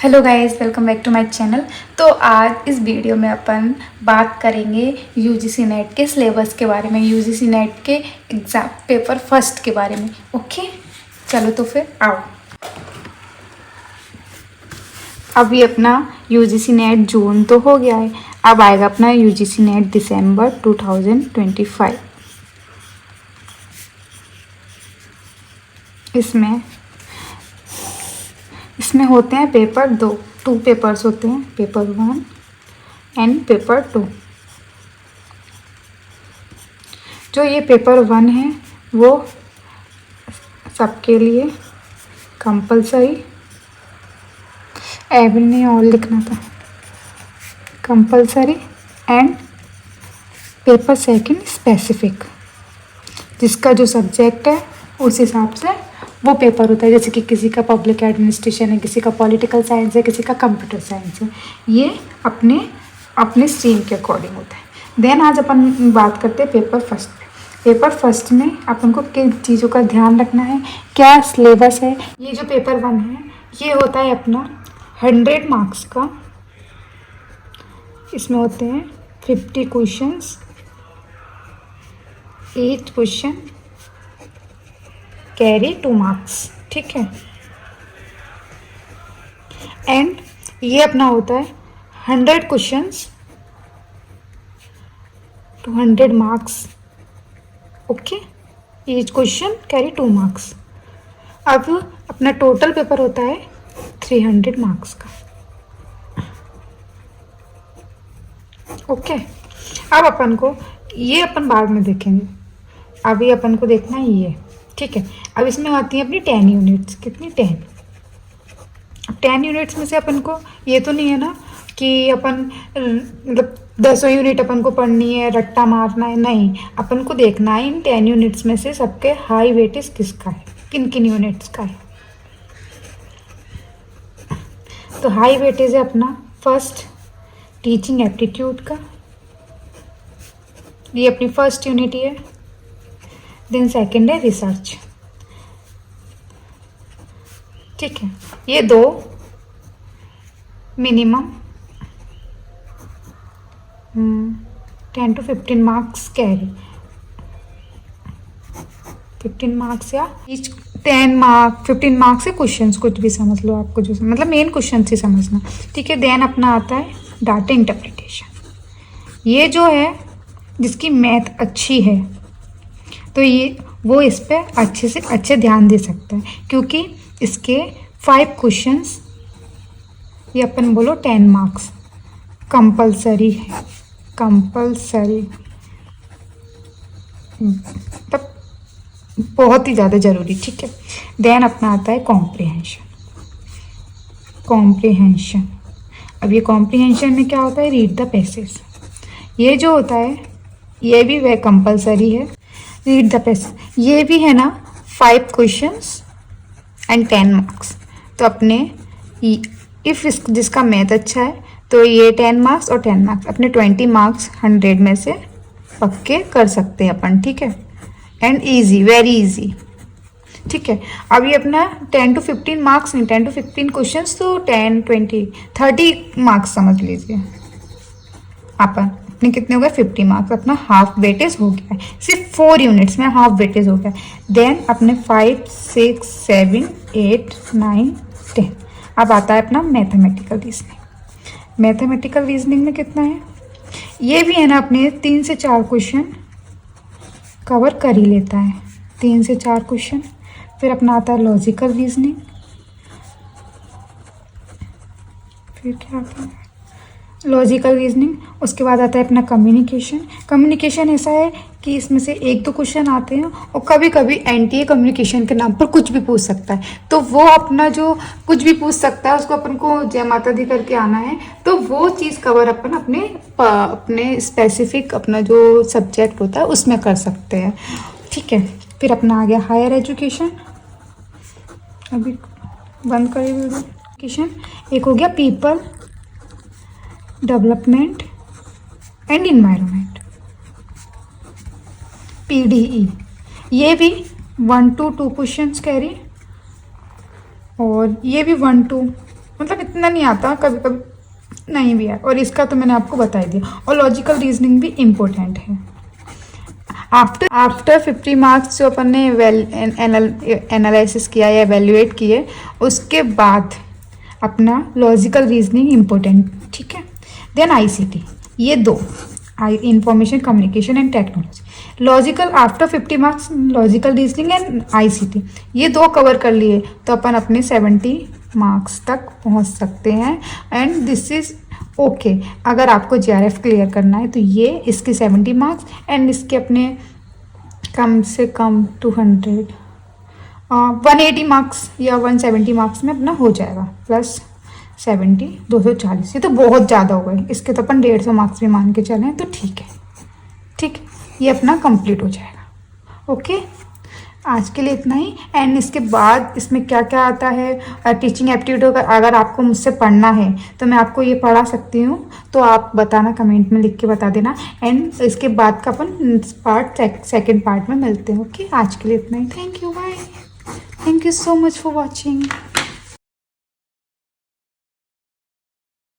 Hello guys, welcome back to my channel. तो आज इस वीडियो में अपन बात करेंगे यूजीसी नेट के सिलेबस के बारे में, यूजीसी नेट के एग्ज़ाम पेपर फर्स्ट के बारे में। ओके, चलो तो फिर आओ। अभी अपना यूजीसी नेट जून तो हो गया है, अब आएगा अपना यूजीसी नेट दिसंबर 2025। इसमें होते हैं पेपर टू पेपर्स होते हैं, पेपर 1 एंड पेपर 2। जो ये पेपर 1 है वो सबके लिए कंपलसरी, एवरी ने और लिखना था, compulsory and paper second specific. जिसका जो सब्जेक्ट है उस हिसाब से वो पेपर होता है। जैसे कि किसी का पब्लिक एडमिनिस्ट्रेशन है, किसी का पॉलिटिकल साइंस है, किसी का कंप्यूटर साइंस है। ये अपने अपने स्ट्रीम के अकॉर्डिंग होता है। देन आज अपन बात करते हैं पेपर फर्स्ट पे। पेपर फर्स्ट में अपन को किन चीज़ों का ध्यान रखना है, क्या सिलेबस है। ये जो पेपर 1 है ये होता है अपना 100 मार्क्स का। इसमें होते हैं 50 क्वेश्चंस, 8 क्वेश्चन कैरी 2 मार्क्स, ठीक है। एंड ये अपना होता है 100 questions 200 marks, okay. Each question carry 2 marks. अब अपना टोटल पेपर होता है 300 मार्क्स का, ओके। अब अपन को ये अपन बाद में देखेंगे, अभी अपन को देखना है ये, ठीक है। अब इसमें आती है अपनी 10 यूनिट्स। कितनी? 10। अब 10 यूनिट्स में से अपन को ये तो नहीं है ना कि अपन मतलब 10 यूनिट अपन को पढ़नी है, रट्टा मारना है, नहीं। अपन को देखना है इन 10 यूनिट्स में से सबके हाई वेटेज किसका है, किन किन यूनिट्स का है। तो हाई वेटेज है अपना फर्स्ट टीचिंग एप्टीट्यूड का, ये अपनी फर्स्ट यूनिट है। देन सेकेंड है रिसर्च, ठीक है। ये दो minimum 10 to 15 marks carry, 15 marks या 10 मार्क 15 मार्क्स से क्वेश्चंस, कुछ भी समझ लो आपको, जो मतलब मेन क्वेश्चन ही समझना, ठीक है। देन अपना आता है डाटा इंटरप्रिटेशन। ये जो है जिसकी मैथ अच्छी है तो ये वो इस पर अच्छे से अच्छे ध्यान दे सकता है, क्योंकि इसके 5 क्वेश्चंस, ये अपन बोलो 10 मार्क्स कंपलसरी है, कंपलसरी तब बहुत ही ज़्यादा ज़रूरी, ठीक है। देन अपना आता है कॉम्प्रिहेंशन। कॉम्प्रिहेंशन, अब ये कॉम्प्रिहेंशन में क्या होता है, रीड द पैसेज। ये जो होता है ये भी वह कंपलसरी है, रीड द पैसेज। ये भी है ना 5 क्वेश्चंस एंड 10 मार्क्स। तो अपने इफ जिसका मैथ अच्छा है तो ये 10 मार्क्स और 10 मार्क्स अपने 20 मार्क्स 100 में से पक्के कर सकते हैं अपन, ठीक है। एंड इजी, वेरी इजी, ठीक है। अब ये अपना 10 to 15 मार्क्स नहीं, 10 to 15 क्वेश्चंस, तो 10 20 30 मार्क्स समझ लीजिए। अपन अपने कितने हो गए, 50 मार्क्स। अपना हाफ वेटेज हो गया है, सिर्फ 4 यूनिट्स में हाफ वेटेज हो गया। देन अपने 5 6 7 8 9 10। अब आता है अपना मैथमेटिकल रीजनिंग। मैथमेटिकल रीजनिंग में कितना है, ये भी है ना अपने 3 से 4 क्वेश्चन कवर कर ही लेता है, 3 से 4 क्वेश्चन। फिर अपना आता है लॉजिकल रीजनिंग, फिर क्या आता है लॉजिकल रीजनिंग। उसके बाद आता है अपना कम्युनिकेशन। कम्युनिकेशन ऐसा है कि इसमें से 1-2 क्वेश्चन आते हैं और कभी कभी एनटीए कम्युनिकेशन के नाम पर कुछ भी पूछ सकता है। तो वो अपना जो कुछ भी पूछ सकता है उसको अपन को जय माता दी करके आना है, तो वो चीज़ कवर अपन अपने स्पेसिफिक अपना जो सब्जेक्ट होता है उसमें कर सकते हैं, ठीक है। फिर अपना आ गया हायर एजुकेशन, अभी बंद करिए वीडियो। एजुकेशन एक हो गया people development and environment, PDE। ये भी 1 to 2 क्वेश्चंस कैरी, और ये भी 1 to मतलब इतना नहीं आता, कभी कभी नहीं भी है, और इसका तो मैंने आपको बता ही दिया। और लॉजिकल रीजनिंग भी इम्पोर्टेंट है। आफ्टर 50 मार्क्स जो अपन ने एनालिसिस किया या एवेल्युएट किए, उसके बाद अपना लॉजिकल रीजनिंग इम्पोर्टेंट, ठीक है। देन आईसीटी, ये दो, information communication and technology. Logical after 50 marks logical reasoning and ICT, ये दो कवर कर लिए तो अपन अपने 70 मार्क्स तक पहुंच सकते हैं। And this is okay. अगर आपको जेआरएफ क्लियर करना है तो ये इसके 70 मार्क्स एंड इसके अपने कम से कम 180 मार्क्स या 170 मार्क्स में अपना हो जाएगा, प्लस 70 240, ये तो बहुत ज़्यादा हो गए। इसके तो अपन 150 मार्क्स भी मान के चलें तो ठीक है, ठीक, ये अपना कंप्लीट हो जाएगा। ओके, आज के लिए इतना ही। एंड इसके बाद इसमें क्या क्या आता है, टीचिंग एप्टीट्यूड, अगर आपको मुझसे पढ़ना है तो मैं आपको ये पढ़ा सकती हूँ, तो आप बताना, कमेंट में लिख के बता देना। एंड इसके बाद का अपन सेकंड पार्ट में मिलते हैं। ओके, आज के लिए इतना ही। Thank you, bye. Thank you so much for watching.